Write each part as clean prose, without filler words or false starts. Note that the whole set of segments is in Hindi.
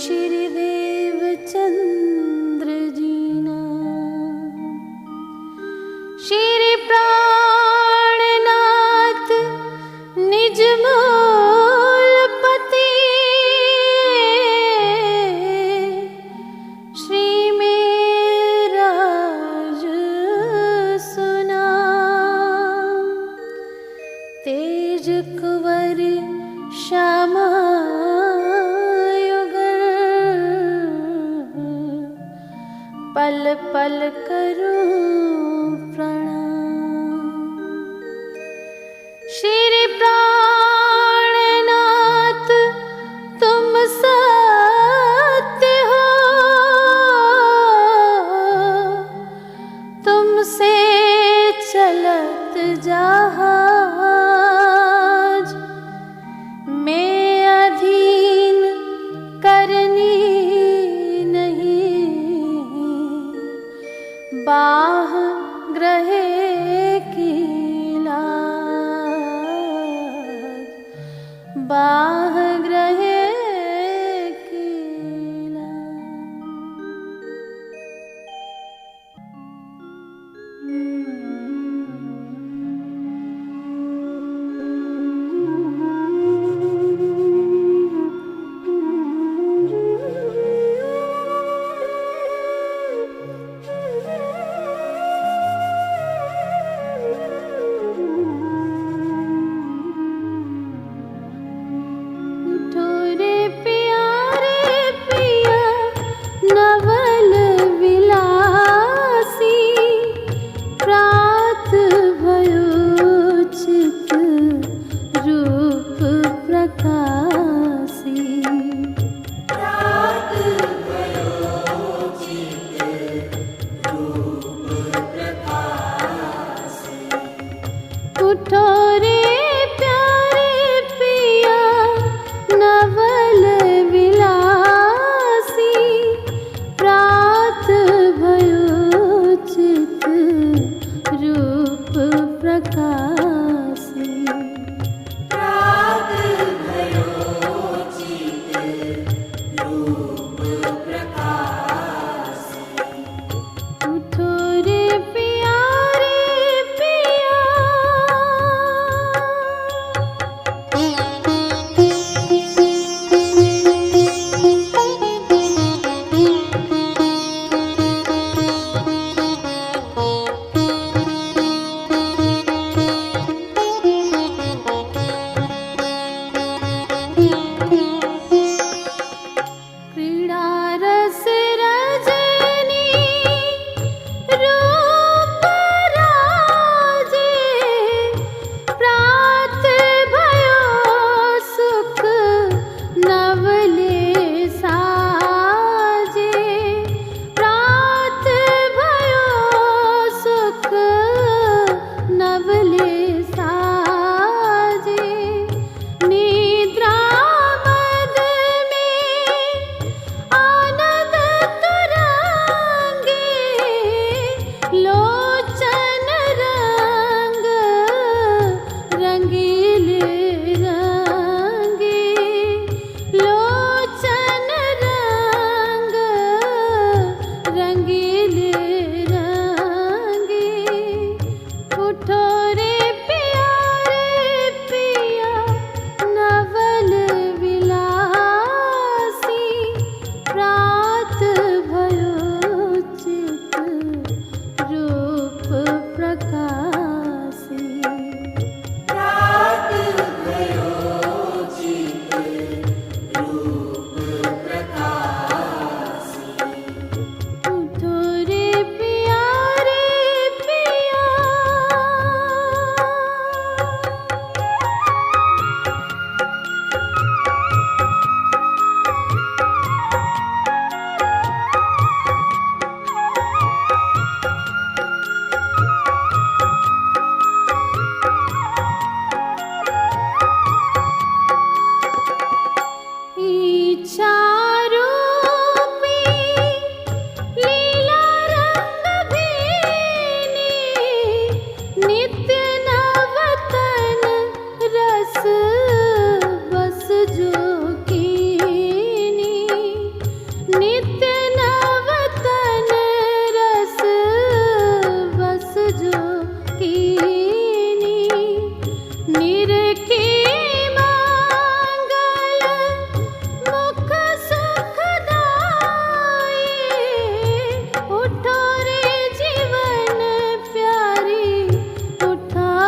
श्री देवचंद्र जीना श्री प्राणनाथ निज मूलपति श्री मेराज सुना तेज कुंवर श्यामा पल पल करूं प्रणाम। श्री प्राणनाथ तुम सत्य हो, तुमसे चलत जहाज मैं अधीन करनी बाह ग्रहे की लाज, बाह ग्रहे की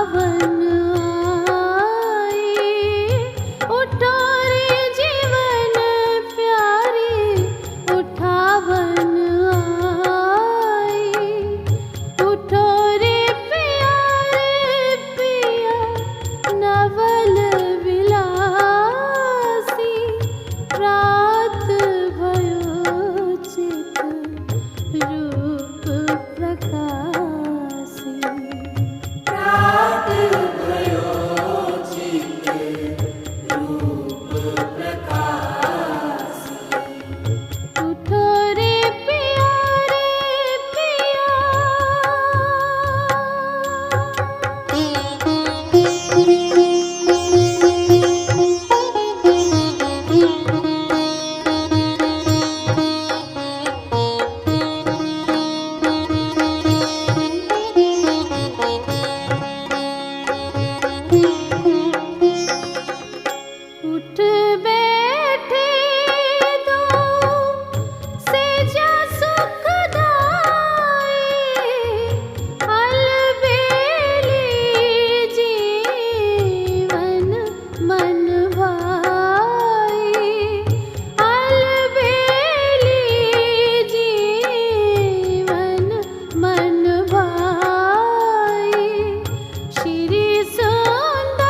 उठावन आई। उठो रे जीवन प्यारी उठावन आई। उठो रे प्यारे पिया नवल विलासी। रात भयो चित रूप प्रकाशी। रात भयो चित रूप प्रकाशी। उठो रे प्यारे पिया। उठ बैठे दो सेजा सुखदाई। अलबेली जीवन मन भाई। अलबेली जीवन मन भाई। श्री सुंदर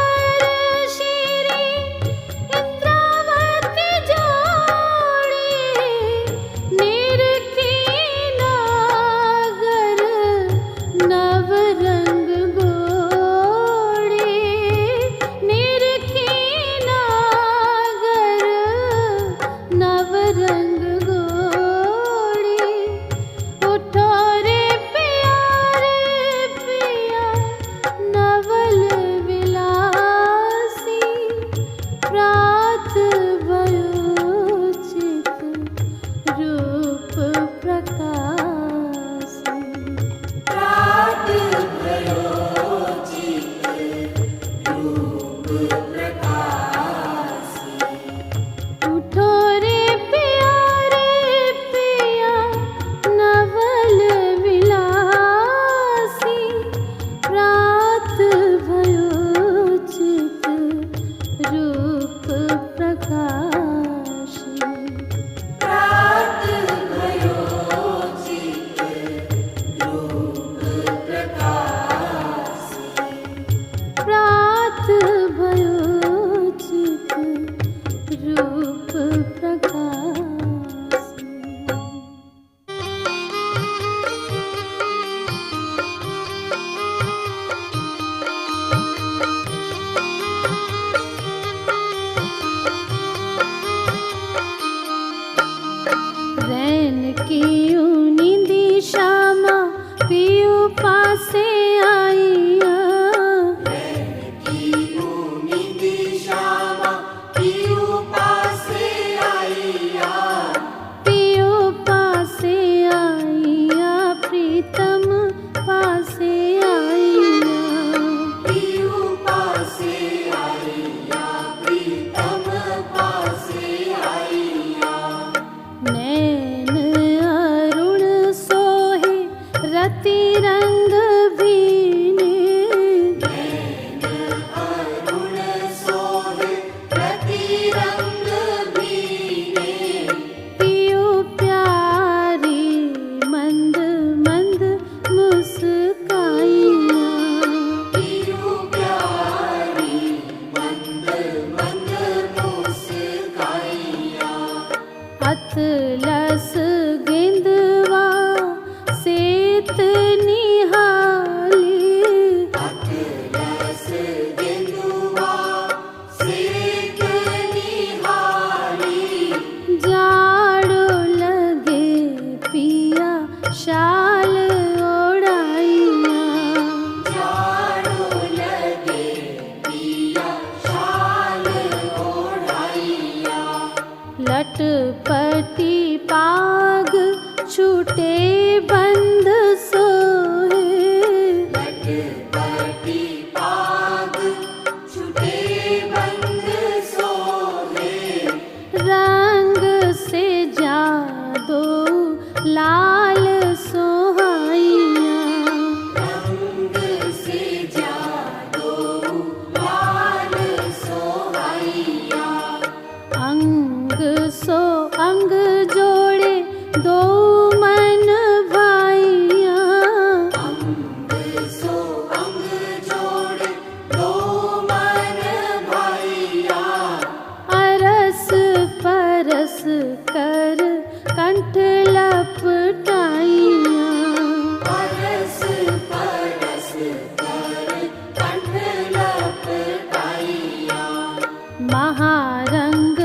महारंग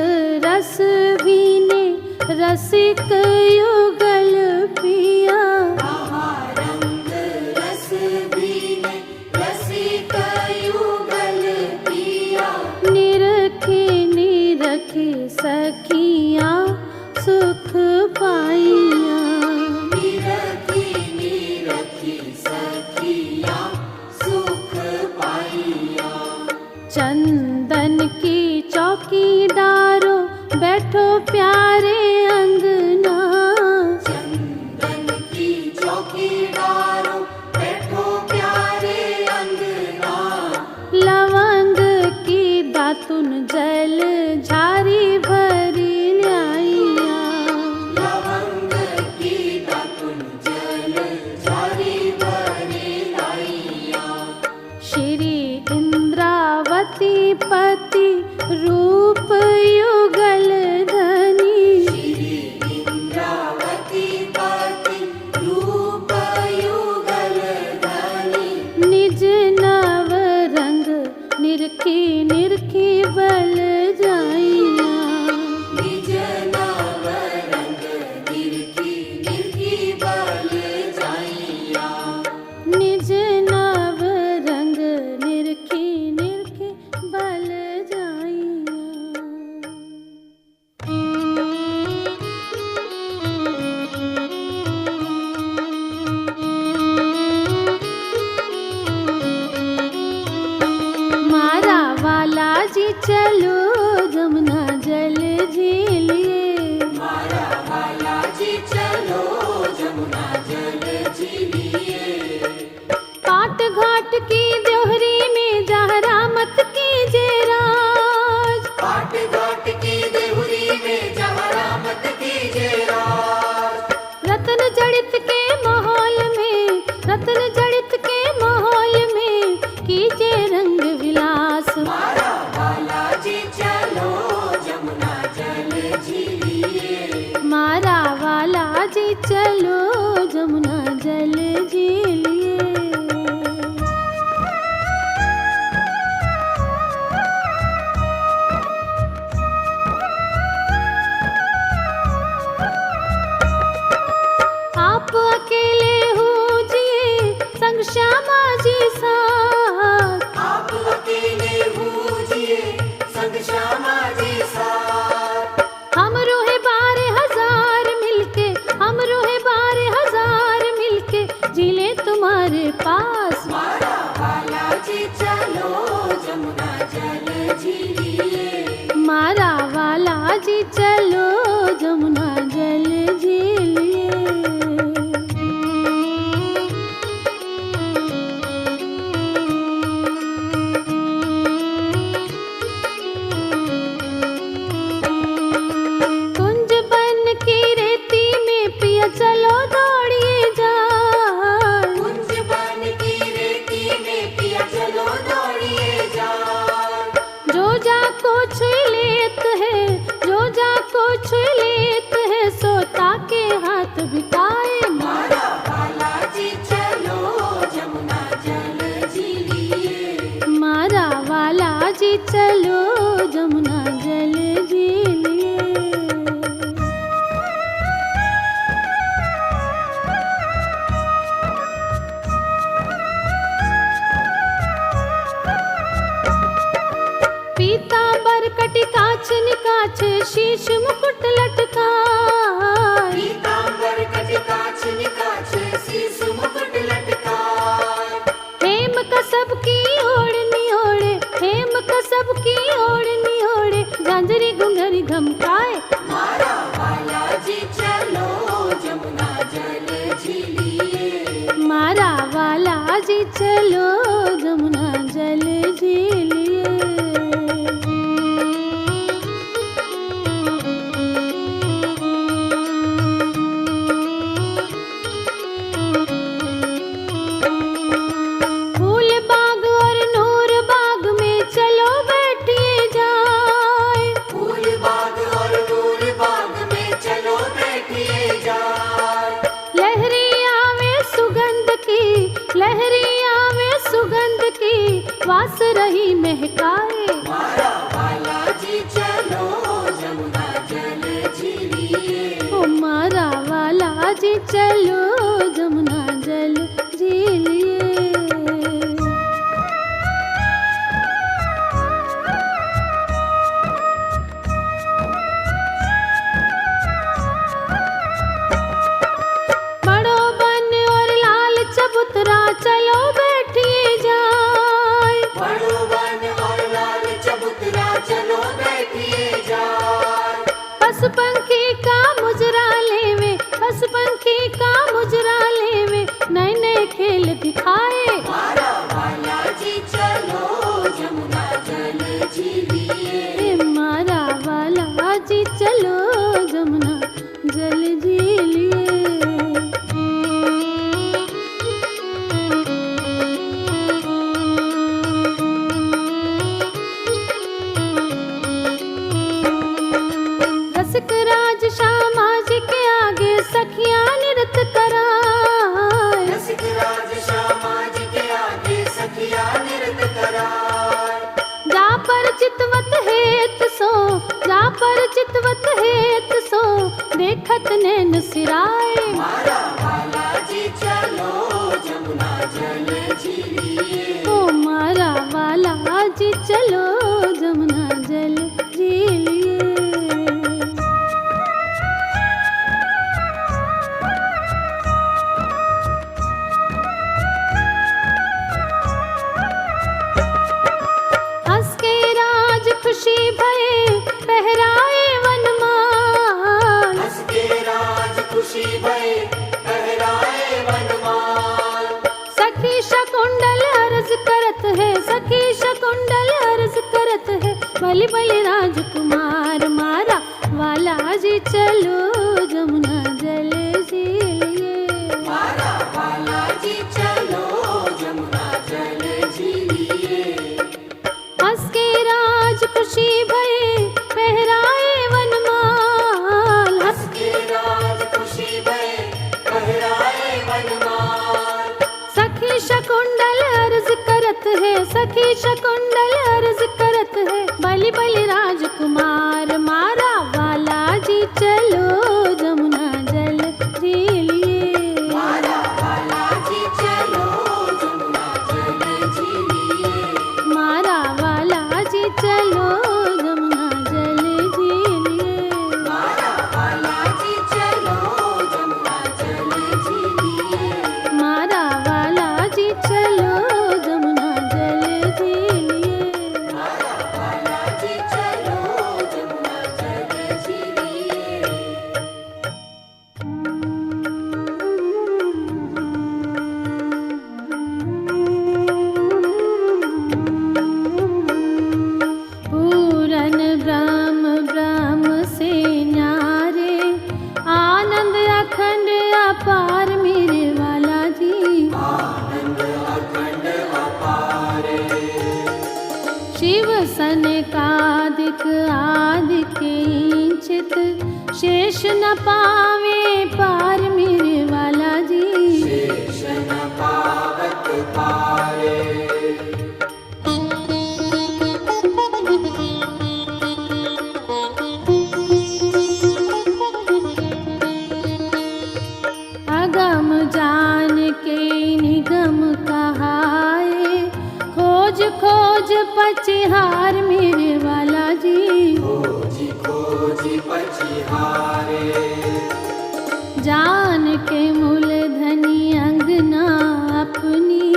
रस भीने रसिक युगल पिया। महारंग रस भीने रसिक युगल पिया। निरखे निरखे सखियाँ सुख पाइया। निरखी निरखी सखियाँ सुख पाइया। चंदन की चौकी डारो बैठो प्यारे अंगना। चंदन की चौकीदारो बैठो प्यारे अंगना। लवंग की दातुन जल झारी भरी ल्याइया। लवंग की दातुन जल झारी भरी लाइया। श्री इंद्रावती पति रूप युगल धनी। श्री इंद्रावती पति रूप युगल धनी। निज नव रंग निरखी निरखी बल जाइया। निज नव रंग निरखी निरखी बल जाइया। निज नव रंग निरखी निरखी बल जाइया। मारा वाला जी चलो जमुना जल झीलिए। मारा वाला जी चलो जमुना जल झीलिए। काट घाट की देहरी में जहरा मत कीजे राज। काट घाट की देहुरी में जहरा मत कीजे राज। रतन जड़ित के माहौल में, रतन जड़ित के माहौल में कीजे रंग विलास। मारा वाला जी चलो जमुना जल झीलिए। मारा वाला जी चलो जमुना जल झीलिए। आप अकेले होजिए संग श्यामा जी साथ। आप अकेले बूझिए संग श्यामा जी साथ। हम रोहे 12,000 मिलके, हम रोहे 12,000 मिलके जिले तुम्हारे पास। मारा वाला जी चलो जमुना जल झीलिए। मारा वाला जी चलो जमुना जल झीलिए। कुंज बन की रेती में पिया चलो दौड़िए जाए। कुंज बन की रेती में पिया चलो दौड़िए जाए। जो जाको छुई लेत है, जो जाको छुई लेत है सोता के हाथ बिताए। मारा वाला जी चलो जमुना जल झीलिए। मारा वाला जी चलो जमुना जल झीलिए। पीतांबर कटी काछ निकाछ शीश मुकुट लटकाए। पीतांबर कटकाछ निकाछ शीस मुकुट लटकाए। हेम कसब की ओढ़नी ओढ़े, हेम कसब की ओढ़नी ओढ़े झांझरी घुंघरी घमकाए। मारा वाला जी चलो जमुना जल झीलिए। मारा वाला जी चलो जमुना जल झीलिए। फूल बाग और नूर बाग में चलो बैठिए जाए। फूल बाग और नूर बाग में चलो बैठिए जाए। लहरी आवे सुगंध की, लहरी आवे सुगंध की वास रही महकाए। मारा वाला जी चलो जमुना जल झीलिए। बड़ो बन और लाल चबूतरा चलो बैठिए जाए। बड़ो बन और लाल चबूतरा चलो बैठिए जाए। पशु पंखी का मुजरा लेवे, पशु पंखी का मुजरा लेवे, नए नए खेल दिखाए। मारा वाला जी चलो जमुना जल झीलिए। मारा वाला जी चलो जमुना जल झीलिए। रसिक राज श्यामा जी के आगे सखियां नृत्य कराए। रसिक राज श्यामा जी के आगे सखिया नृत्य कराए। जा पर चितवत हेत सो, जा पर चितवत हेत सो, देखत नैन सिराए। मारा वाला जी चलो जमुना जल झीलिए। ओ मारा वाला जी चलो जमुना जल झीलिए। हंस के राज खुशी भये पहराए वनमाल। हंस के राज खुशी भये पहराए वनमाल। सखी शकुंडल अर्ज करत है, सखी शकुंडल अर्ज करत है, बलि बलि राजकुमार। मारा वाला जी चलो जमुना जल झीलिए। मारा वाला जी चलो जमुना जल झीलिए। हंस के राज खुशी भये पहराए वनमाल। हंस के राज खुशी भये पहराए वनमाल। सखी शकुंडल अर्ज करत है, सखी शकुंडल अर्ज करत है, बलि बलि राजकुमार। मारा वाला जी चलो जमुना जल झीलिए। मारा वाला जी चलो जमुना जल झीलिए। मारा वाला जी चलो जमुना जल झीलिए। मारा वाला जी चलो जमुना जल झीलिए। मारा वाला जी चलो जमुना जल झीलिए। मारा वाला जी चलो जमुना जल झीलिए। पूरन ब्रह्म ब्रह्म से न्यारे, आनंद अखंड अपार मेरे वाला जी। आनंद अखंड अपारे। शिव सनकादिक आदिक इंचित, शेष न पावे पार मेरे वाला जी। शेष न पावत पारे। अगम जान के निगम कहाए, खोज खोज पचिहार मेरे वाला जी। खोजी खोजी पछिहारे। जान के मूल धनी अंगना अपनी,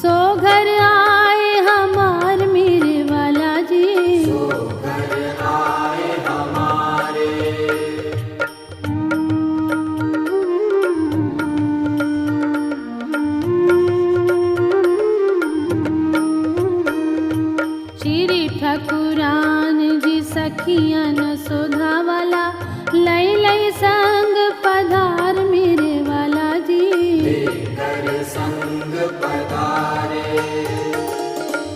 सो घर आए हमार मेरे वाला जी। सो घर आए हमारे। श्री ठकुरान जी सखियन सुधा वाला, लई लई संग पधार मेरे वाला जी। लेकर संग पधारे।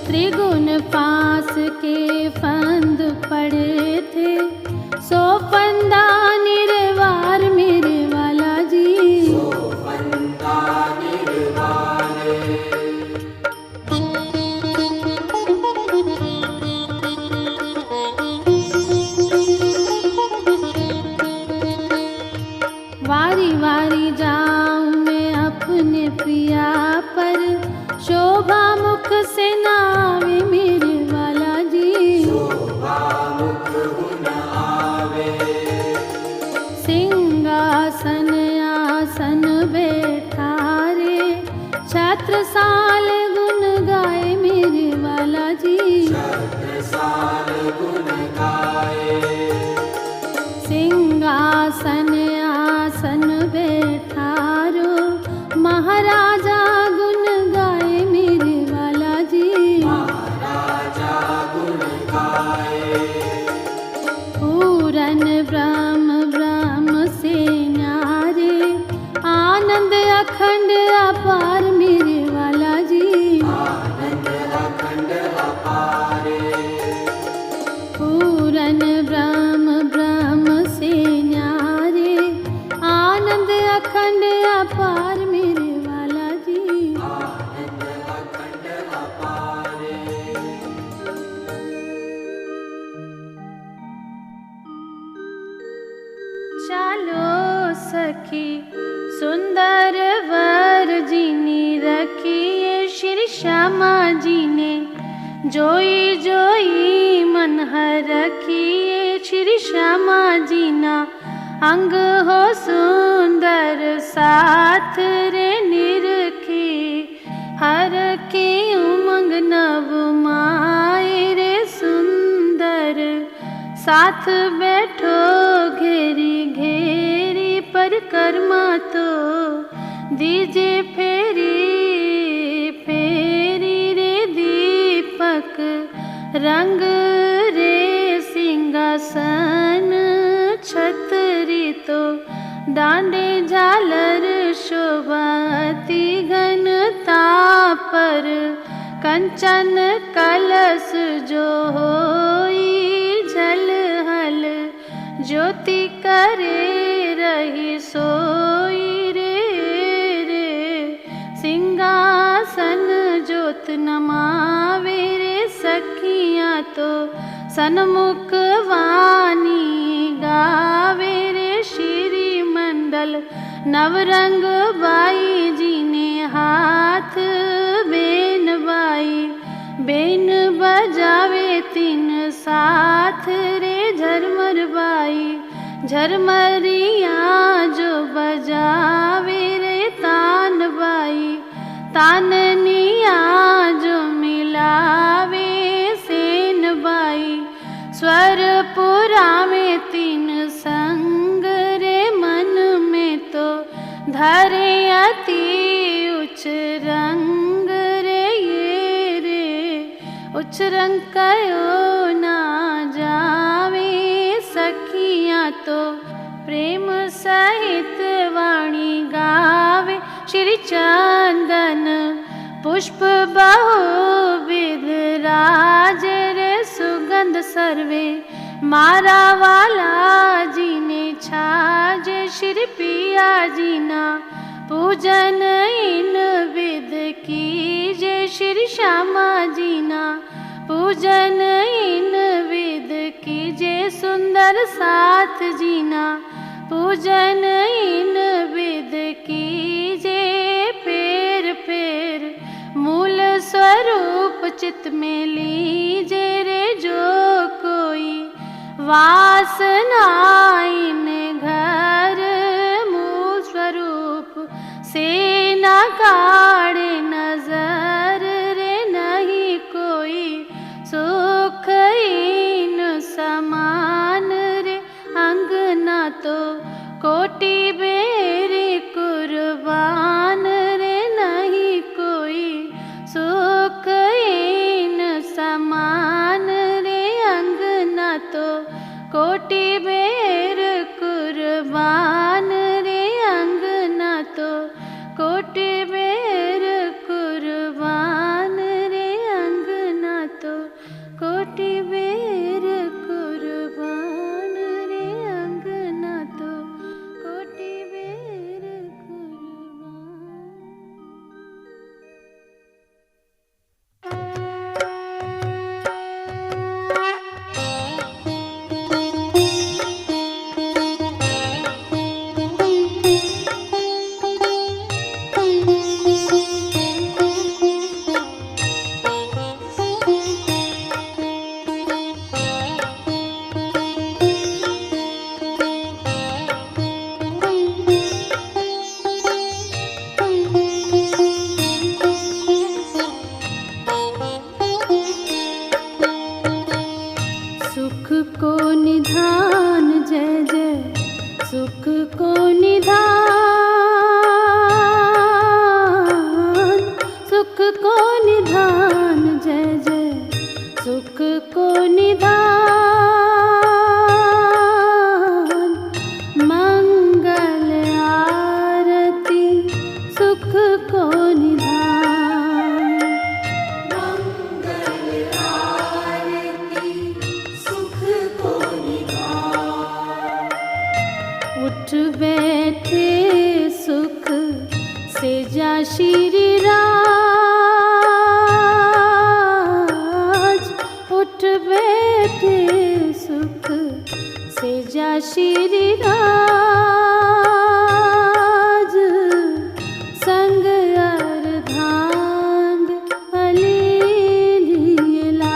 त्रिगुण पास के फंद पड़े थे, सो फंदा निर्वार मेरे वाला जी। सो फंदा निर्वारे। वारी वारी जोई जोई मन हरखिए श्री श्यामा जीना अंग हो सुंदर साथ रे निरखी हर की उमंग नव माए रे सुंदर साथ बैठो घेरी घेरी परिक्रमा तो दीजे फेरी फेरी रे दीपक रंग रे सिंहासन छतरी तो डांडे झालर शोभाती घनता पर कंचन कलश जो होई झलहल ज्योति करे रही सोई रे सिंहासन ज्योत नमावे रे सखियाँ तो सन्मुख वाणी गावे रे श्री मंडल नवरंग बाई जी ने हाथ बेन बाई बेन बजावे तीन साथ रे झरमर बाई झरमरिया जो बजावे रे तान बाई ताननिया जो मिलावे सेन बाई स्वरपुरा में तीन संग रे मन में तो धरे अति उच्च रंग रे ये रे उच्च रंग कयो ना जावे सखियाँ तो प्रेम सहित वाणी गावे श्री चंदन पुष्प बहुविध राज रे सुगंध सर्वे मारा वाला जी ने छाजे श्री पिया जी ना पूजन इन विध कीजे श्री श्यामा जी ना पूजन इन विध कीजे सुंदर साथ जीना पूजन इन विध कीजे फेर फेर मूल स्वरूप चित में लीजे रे जो कोई वासना इन घर मूल स्वरूप से न काढ़े नजर रे नहीं कोई सुख इन समान रे अंगना तो कोटि बेरे कुर्बान रे नहीं कोई सुख इन समान रे अंगना तो कोटि बेर कुर्बान रे अंगना तो कोटि बेर कुर्बान रे अंगना तो कोटि बेर कुर्बान रे अंगना तो कोटि बेर कुर्बान। सुख को निधान जय जय सुख को निधान सुख को निधान जय जय सुख को निधान मंगल आरती सुख को निधान मंगल आरती सुख को निधान। उठ बैठे सुख से जा श्री राज उठ बैठे सुख से जा श्री राज संग अर्धांग अलेलिए ला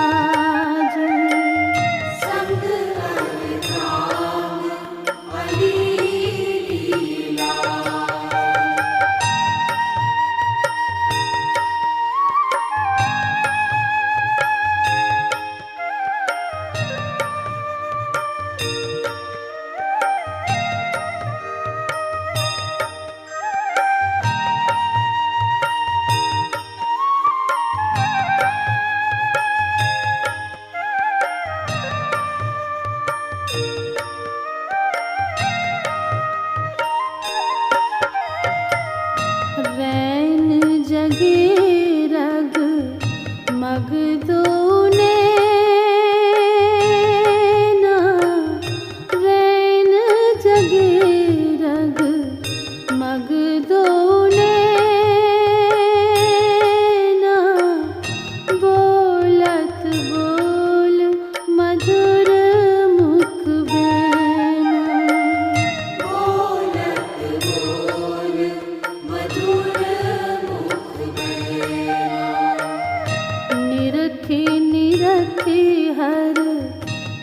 निरखी निरखी हर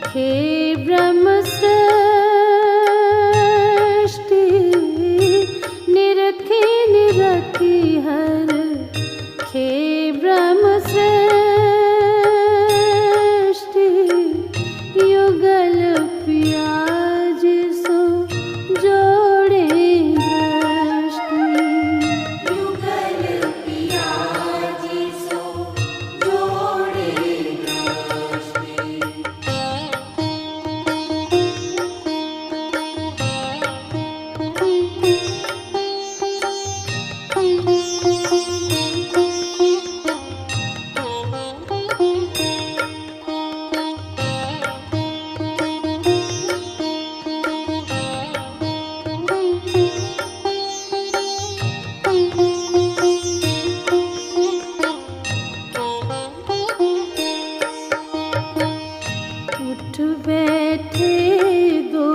खे ब्रह्म सृष्टि निरखी निरखी हर खे ब्रह्म सृष्टि युगल प्याज सो जोड़े दृष्टि युगल प्याज सो जोड़े दृष्टि उठ बैठे दो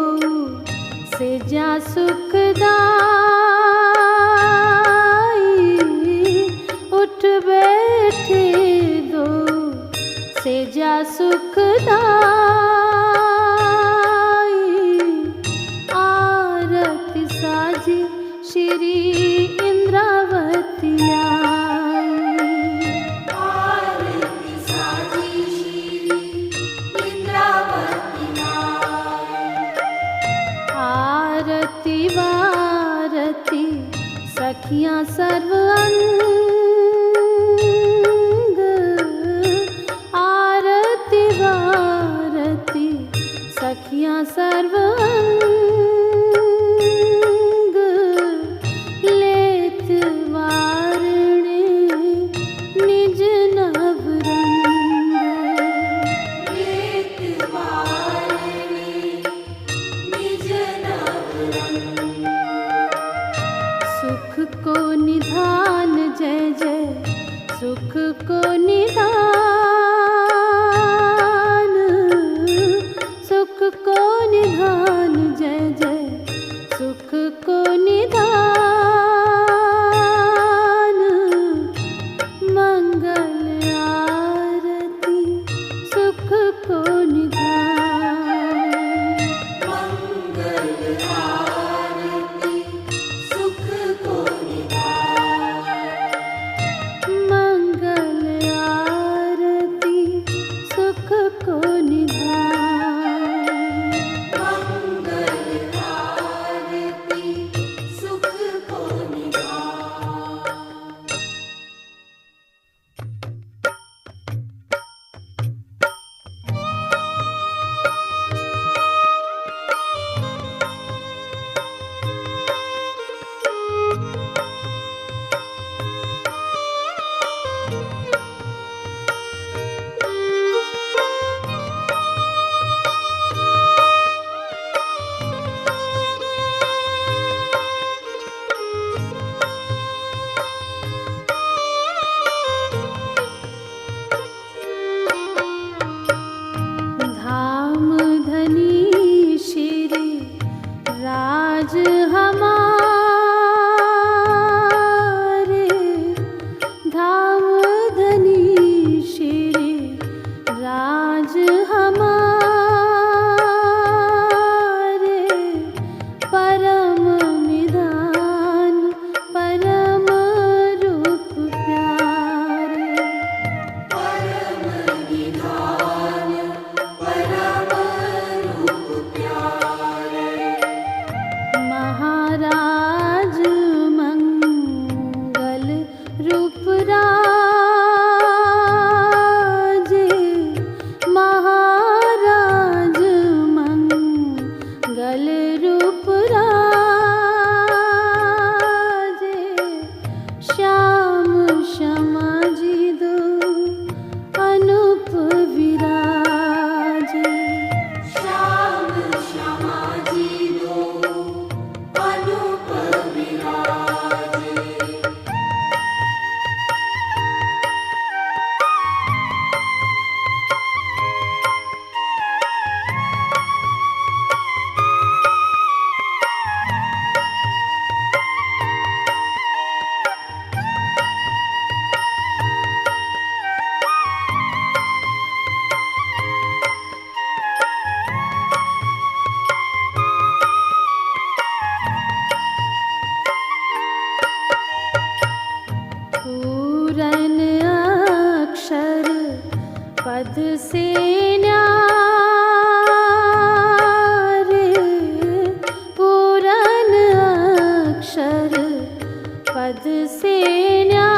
से जा सुखदाई उठ बैठे दो से जा सुखदाई आरती साजी श्री इंद्रावती आई आरती साजी श्री इंद्रावती आरती वारती सखियां सर्व अंग आरती वारती सखियां सर्व अंग लेत वारणे निज नवरंग लेत वारणे निज नवरंग सुख को निधान जय जय सुख को निधान सुख को निधान पद से न्यार पूरन अक्षर, पद से न्यार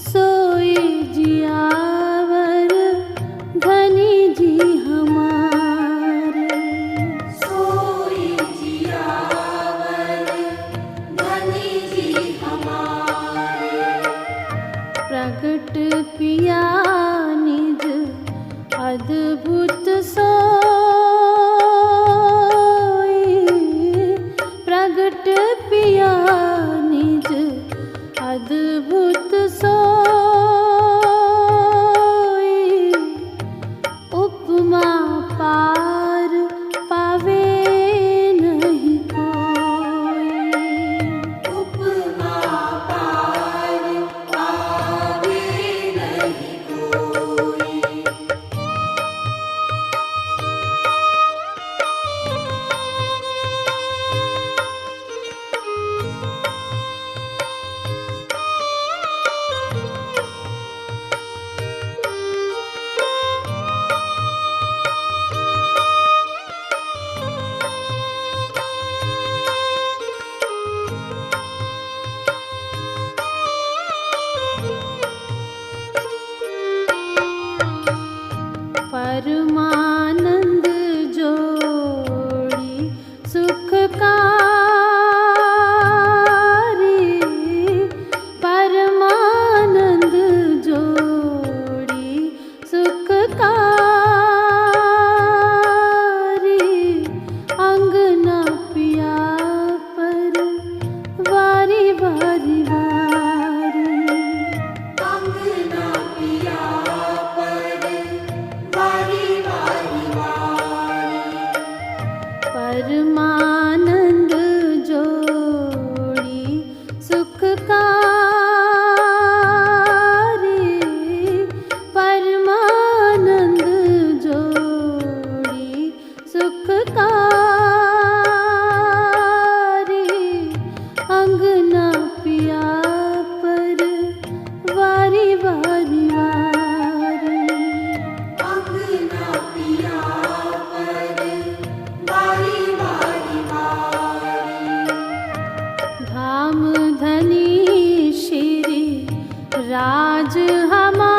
सोई जियावर धनी जी हमारे। सोई जियावर धनी जी हमारे। प्रगट पिया निज अद्भुत सोई, प्रगट पिया निज अद्भुत सोई, उपमा पार पावे नहीं कोई। उपमा पार पावे नहीं कोई। परमानंद जोड़ी सुखकारी, परमानंद जोड़ी सुखकारी, अंगना पिया पर वारी वारी वारी। अंगना पिया पर वारी वारी वारी। परमानंद जोड़ी सुखकारी, परमानंद जोड़ी सुखकारी, अंगना पिया पर वारी वारी वारी। अंगना पिया पर वारी वारी वारी। धाम धनी श्री राज हमारे,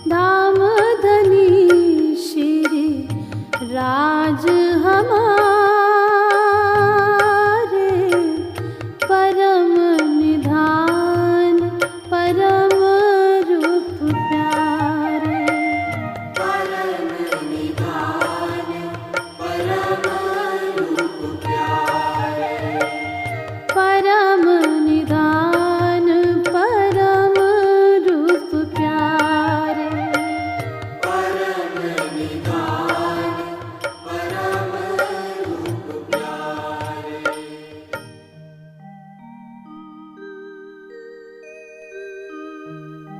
धाम धनी श्री राज हमारे, परम निधान परम रूप प्यारे। परम निधान परम रूप प्यारे। परम निधान परम रूप प्यारे। परम निधान परम रूप प्यारे।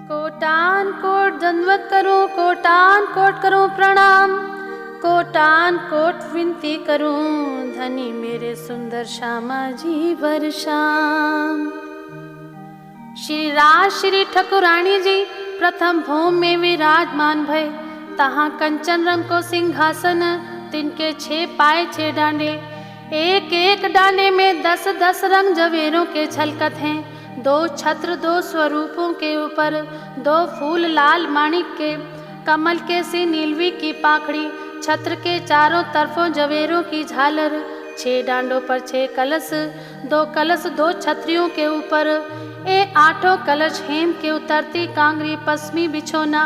कोटान कोट दंडवत करूं, कोटान कोट करूं प्रणाम, कोटान कोट विनती करूं धनी मेरे सुंदर श्यामा जी वर्षाम। श्री राज श्री ठकुरानी जी प्रथम भूमि में विराजमान भय, तहाँ कंचन रंग को सिंहासन, तिनके 6 पाए 6 डांडे, एक एक डांडे में 10-10 रंग जवेरों के छलकत हैं। 2 छत्र 2 स्वरूपों के ऊपर, 2 फूल लाल माणिक के, कमल के सी नीलवी की पाखड़ी, छत्र के चारों तरफों जवेरों की झालर, 6 डांडों पर 6 कलश, 2 कलश 2 छत्रियों के ऊपर, 8 कलश हेम के उतरती कांगरी पश्चिमी बिछोना,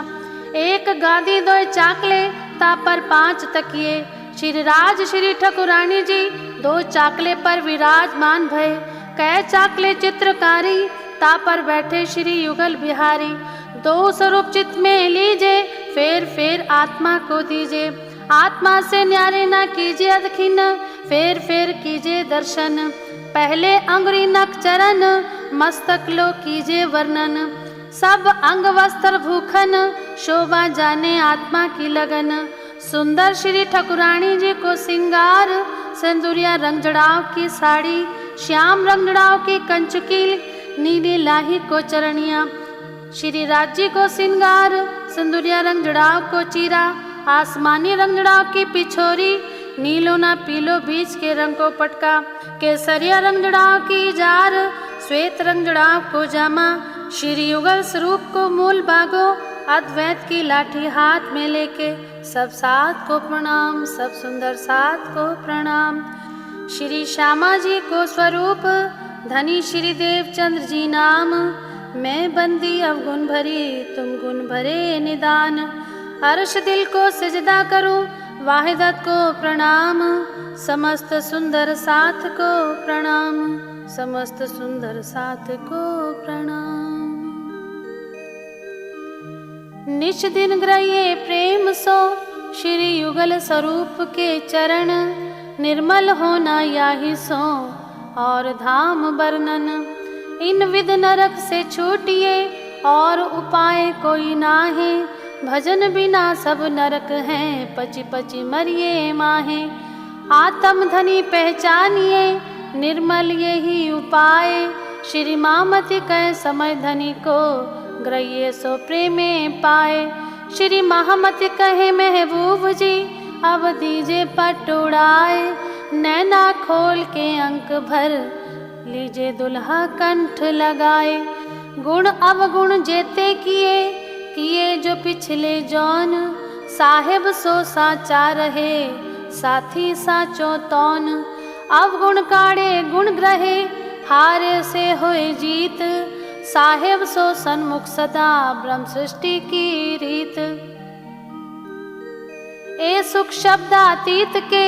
1 गादी 2 चाकले, ता पर 5 तकिए। श्री राज श्री ठकुरानी जी 2 चाकले पर विराजमान भय, कै चाकले चित्रकारी, ता पर बैठे श्री युगल बिहारी। 2 स्वरूप चित्त में लीजे, फेर फेर आत्मा को दीजे, आत्मा से न्यारे न कीजिए अदखिन, फेर फेर कीजिए दर्शन। पहले अंगुरी नख चरण, मस्तक लो कीजिए वर्णन, सब अंग वस्त्र भूखन, शोभा जाने आत्मा की लगन। सुंदर श्री ठकुरानी जी को सिंगार, सिंदूरिया रंग जड़ाव की साड़ी, श्याम रंग जड़ाव की कंचुकील, नीली लाही को चरणिया, श्री राज्य को सिंगार, सिंदूरिया रंग जड़ाव को चीरा, आसमानी रंग जड़ाव की पिछोरी, नीलो ना पीलो बीच के रंग को पटका, केसरिया रंग जड़ाव की जार, श्वेत रंग जड़ाव को जामा, श्री युगल स्वरूप को मूल बागो, अद्वैत की लाठी हाथ में लेके सब साथ को प्रणाम, सब सुंदर साथ को प्रणाम। श्री श्यामा जी को स्वरूप, धनी श्री देवचंद्र जी नाम, मैं बंदी अवगुण भरी तुम गुण भरे निदान, अर्श दिल को सिजदा करूं वाहिदत को प्रणाम, समस्त सुंदर साथ को प्रणाम, समस्त सुंदर साथ को प्रणाम। निच दिन ग्रहिए प्रेम सो श्री युगल स्वरूप के चरण, निर्मल होना याहि सो और धाम वर्णन, इन विध नरक से छूटिए और उपाय कोई नाहे, भजन बिना सब नरक हैं पची पची मरिए माहे, आत्म धनी पहचानिए निर्मल यही उपाय, श्री मामति कह समय धनी को ग्रहिए सो प्रेमे पाए, श्री महामति कहे महबूब जी अब दीजे पट उड़ाए, नैना खोल के अंक भर लीजे दुल्हा कंठ लगाए, गुण अवगुण जेते किए किए जो पिछले जौन, साहेब सो साचा रहे साथी साचो तौन, अवगुण काढ़े गुण ग्रहे हारे से होए जीत, साहेब सो सन्मुख सदा ब्रह्म सृष्टि की रीत। ए सुख शब्दातीत के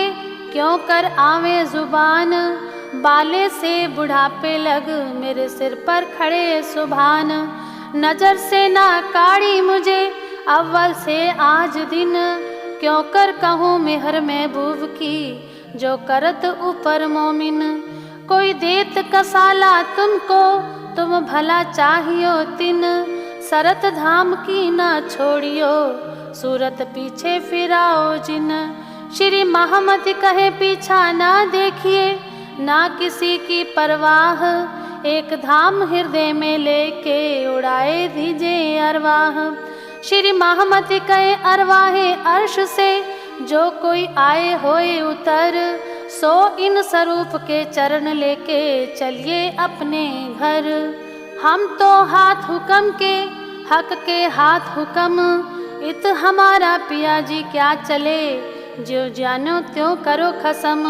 क्यों कर आवे जुबान, बाले से बुढ़ापे लग मेरे सिर पर खड़े सुभान, नजर से ना काढ़ी मुझे अव्वल से आज दिन, क्यों कर कहूँ मेहर महबूब की जो करत ऊपर मोमिन, कोई देत कसाला तुमको तुम भला चाहियो तिन, सरत धाम की ना छोड़ियो सूरत पीछे फिराओ जिन, श्री महामति कहे पीछा ना देखिए ना किसी की परवाह, एक धाम हृदय में लेके उड़ाए दीजिए अरवाह, श्री महामति कहे अरवाहे अर्श से जो कोई आए होए उतर, सो इन स्वरूप के चरण लेके चलिए अपने घर, हम तो हाथ हुक्म के हक के हाथ हुक्म, इत हमारा पिया जी क्या चले जो जानो त्यों करो खसम,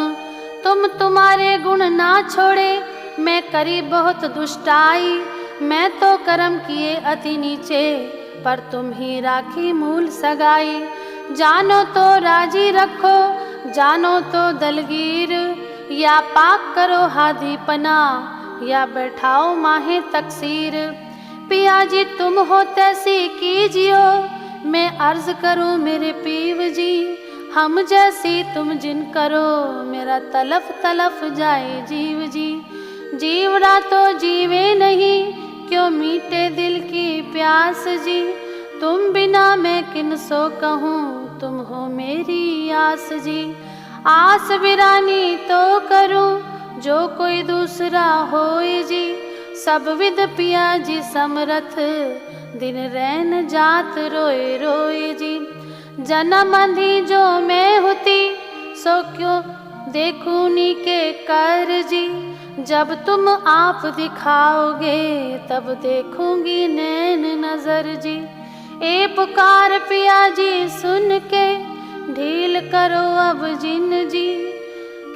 तुम तुम्हारे गुण ना छोड़े मैं करी बहुत दुष्टाई, मैं तो कर्म किए अति नीचे पर तुम ही राखी मूल सगाई, जानो तो राजी रखो जानो तो दलगीर, या पाक करो हादी पना या बैठाओ माहे तकसीर, पिया जी तुम हो तैसी कीजियो मैं अर्ज करूं मेरे पीव जी, हम जैसी तुम जिन करो मेरा तलफ तलफ जाए जीव जी, जीवड़ा तो जीवे नहीं क्यों मीटे दिल की प्यास जी, तुम बिना मैं किन सो कहूँ तुम हो मेरी आस जी, आस बिरानी तो करूँ जो कोई दूसरा होए जी, सब विद पिया जी समरथ दिन रैन जात रोए रोए जी, जन्म अंधी जो मैं होती सो क्यों देखूं नी के कर जी, जब तुम आप दिखाओगे तब देखूंगी नैन नजर जी, ए पुकार पिया जी सुन के ढील करो अब जिन जी,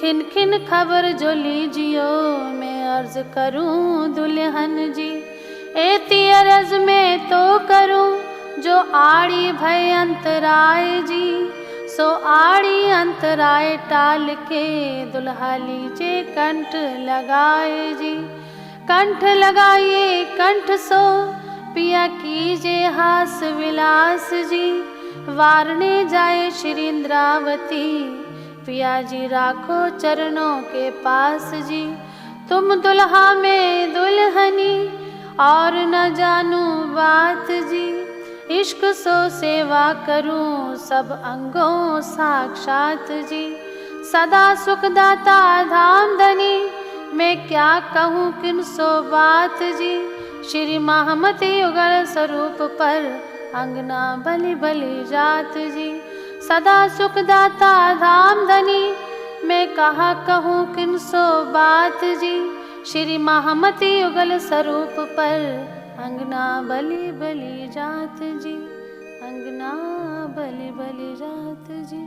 खिन खिन खबर जो लीजियो मैं अर्ज करूं दुल्हन जी, ए तियरज में तो करूं जो आड़ी भय अंतराय जी, सो आड़ी अंतराय टाल के दुल्हा लीजे कंठ लगाए जी, कंठ लगाइए कंठ सो पिया कीजे हास विलास जी, वारने जाए श्री इंद्रावती पिया जी राखो चरणों के पास जी, तुम दुल्हा में दुल्हनी और न जानू बात जी, इश्क सो सेवा करूं सब अंगों साक्षात जी, सदा सुखदाता धाम धनी, मैं क्या कहूँ किन सो बात जी। श्री महामती युगल स्वरूप पर अंगना बलि बलि जात जी। सदा सुखदाता धाम धनी, मैं कहा कहूँ किन सो बात जी। श्री महामती युगल स्वरूप पर अंगना बलि बलि जात जी। अंगना बलि बलि जात जी।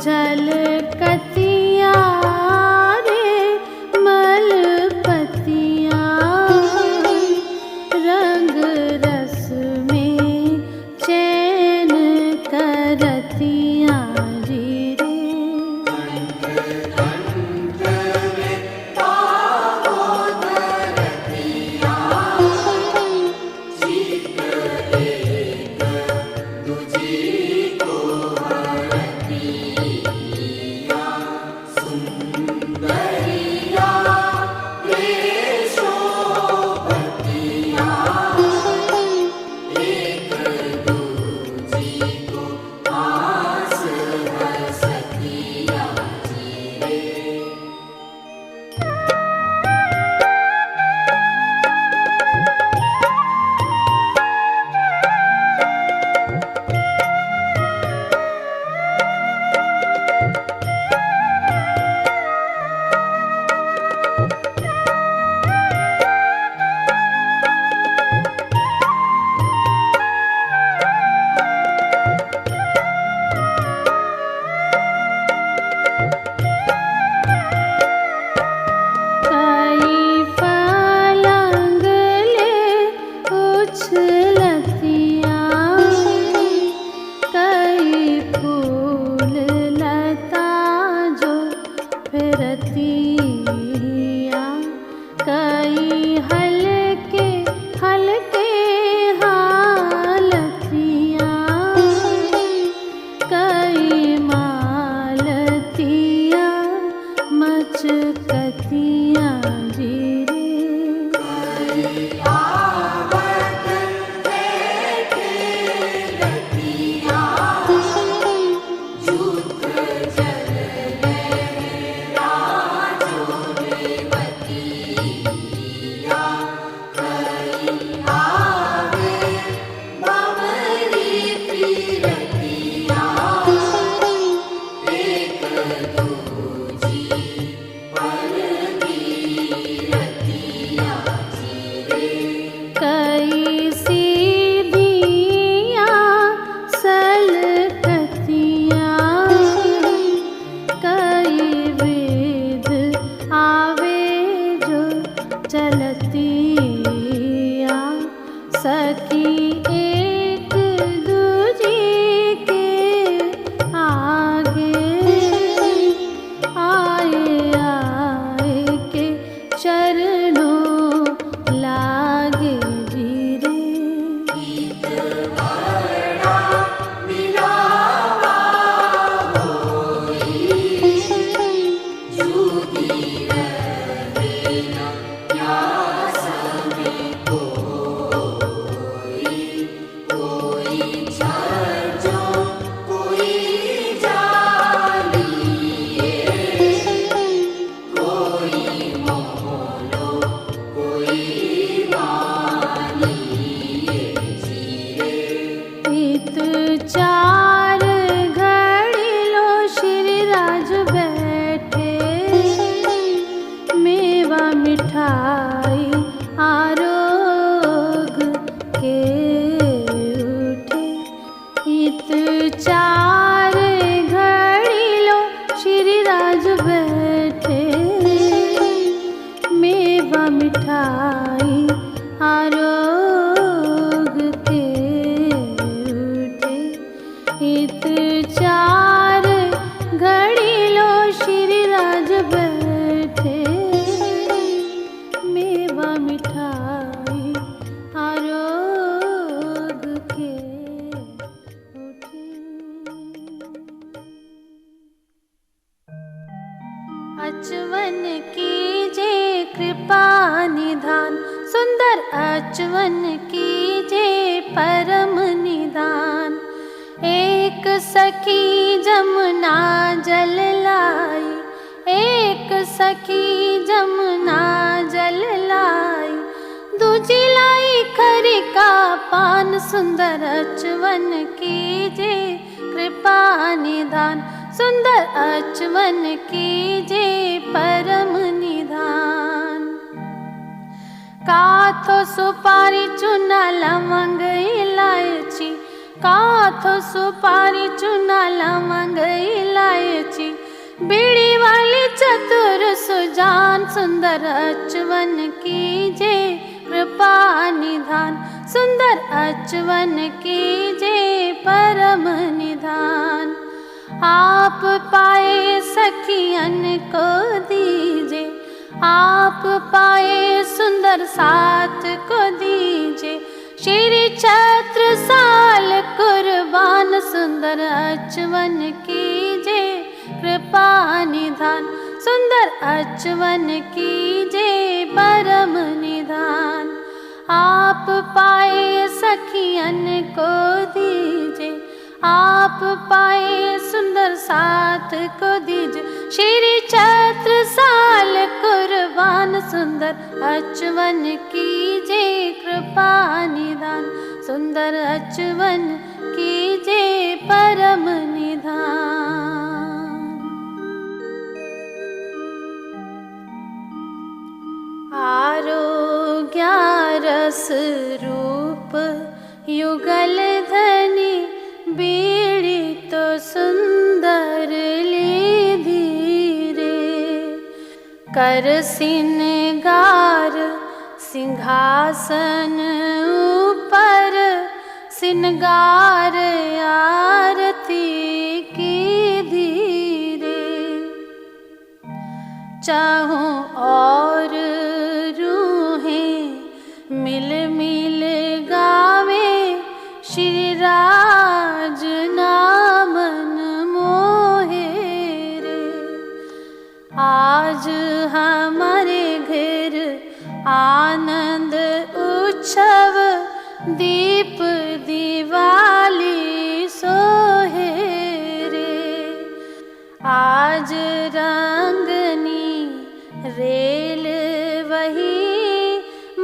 झलकतिया रे मलपतिया, रंग रस में चैन करतिया जी रे। अचवन कीजे कृपा निधान, सुंदर अचवन कीजे परम निधान। एक सखी जमुना जल लाई, एक सखी जमुना जल लाई, दूजी लाई खरी का पान। सुंदर अचवन कीजे कृपा निधान, सुंदर अचवन कीजे परम निधान। काथो सुपारी चूना लवंग इलायची, काथो सुपारी चूना लवंग इलायची, ची, बीड़ी वाली चतुर सुजान, सुंदर अचवन कीजे कृपा निधान, सुंदर अचवन कीजे परम निधान। आप पाए सखियन को दीजे, आप पाए सुंदर साथ को दीजे, श्री छत्रसाल कुर्बान, सुंदर अचवन कीजे कृपा निधान, सुंदर अचवन कीजे परम निधान। आप पाए सखियन को दीजे, आप पाए सुंदर साथ को दीजे, श्री छत्रसाल कुर्बान, सुंदर अचवन कीजे कृपा निधान, सुंदर अचवन कीजे परम निधान। आरोग्यारस रूप युगल धनी, बीड़ी तो सुंदर ले धीरे, कर सिनगार सिंहासन ऊपर, सिनगार आरती की धीरे, चाहूं और रूहें मिल मिल गावे, श्री राज नामन मोहे रे। आज हमारे घर आनंद उत्सव, दीप दिवाली सोहे रे। आज रंगनी रेल वही,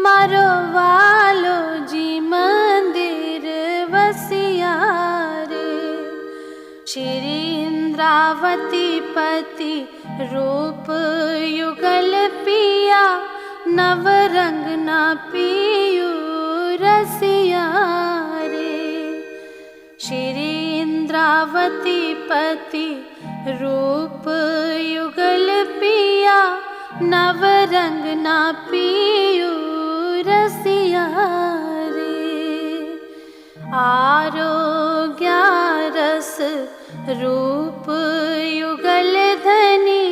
मारो वालो जी मंदिर वसिया रे। श्री इंद्रावती पति रूप युगल पिया, नवरंग ना पियू रसिया रे। श्री इंद्रावती पति रूप युगल पिया, नवरंग ना पियू रसिया रे। आरोग्यारस रूप युगल धनी,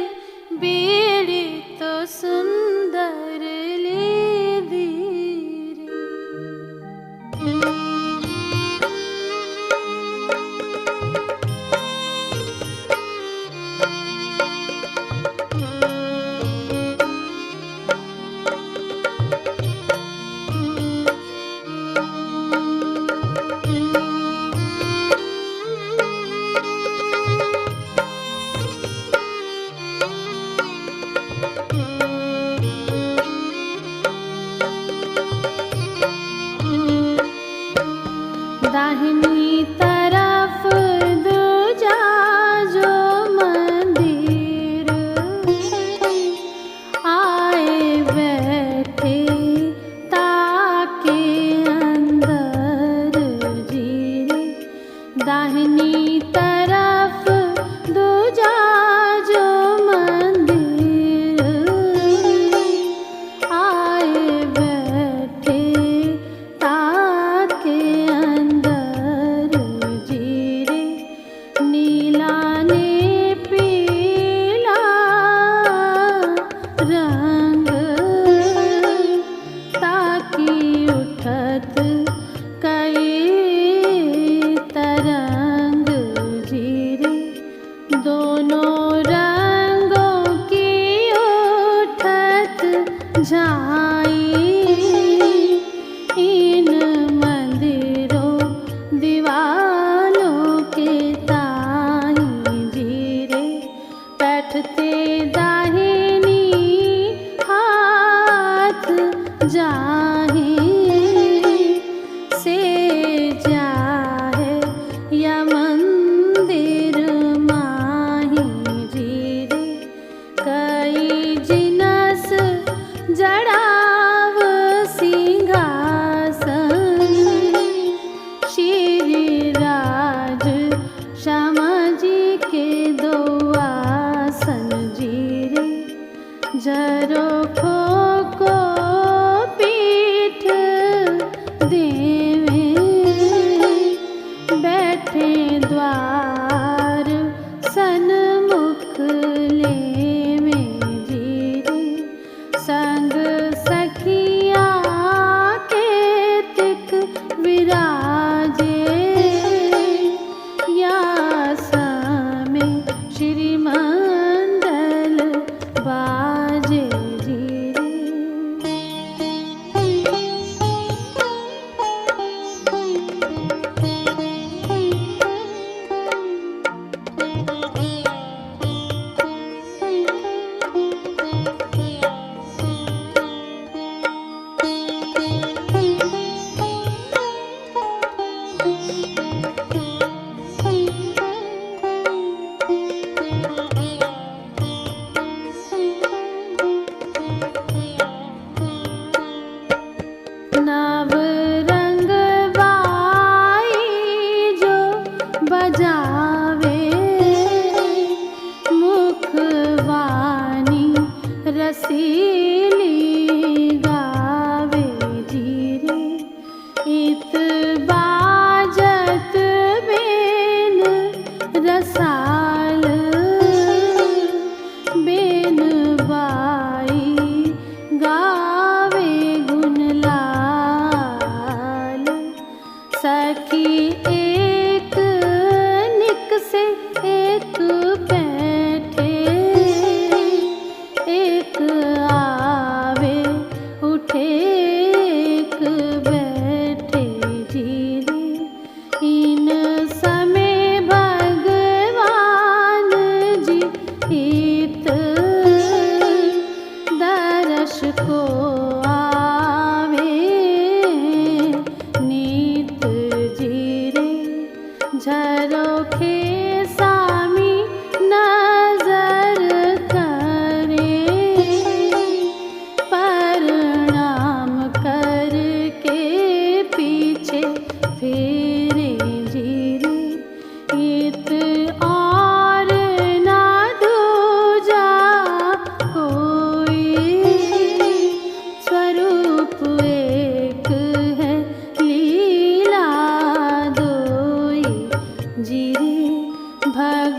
बीड़ी तो सुंदर ले धीरे। दाहिनी तरफ दूजा जो मंदिर, आए बैठे ताके अंदर जीरे। दाहिनी तरफ दूजा जो मंदिर, आए बैठे ताके इन मंदिरों दीवालों के ताई जीरे। बैठते दाहिनी हाथ जाहे से जाहे, या मंदिर माही जीरे। कई जिनस जड़ा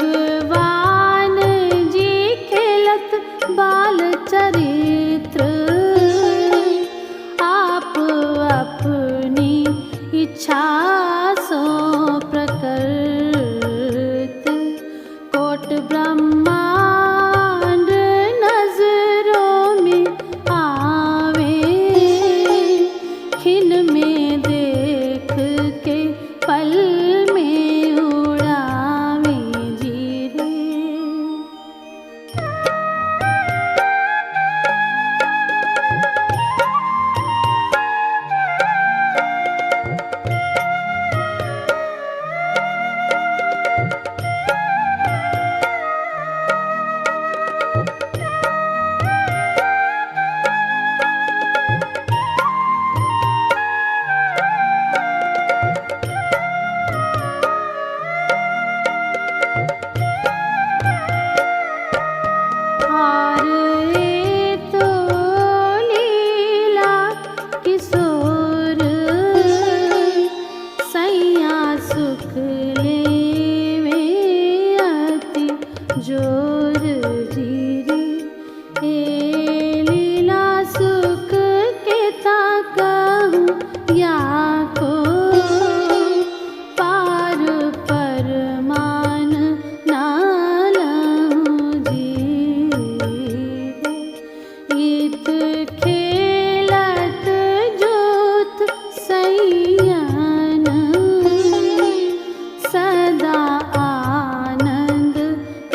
भगवान जी खेलत बाल चरित्र, आप अपनी इच्छा सो प्रकृत, कोट ब्रह्मांड नजरों में आवे, खिन में देख के पल में उड़ावे जी रे। और ये तो लीला किशोर, सैया सुख लेवे अति जोर जीरी, ए लीला सुख के ता कहूँ या को पार परमान नालहूँ जी। इत खेलत जोत सैयन, सदा आनंद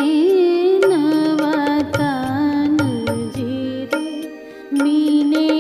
इन वतन जी रे। मीने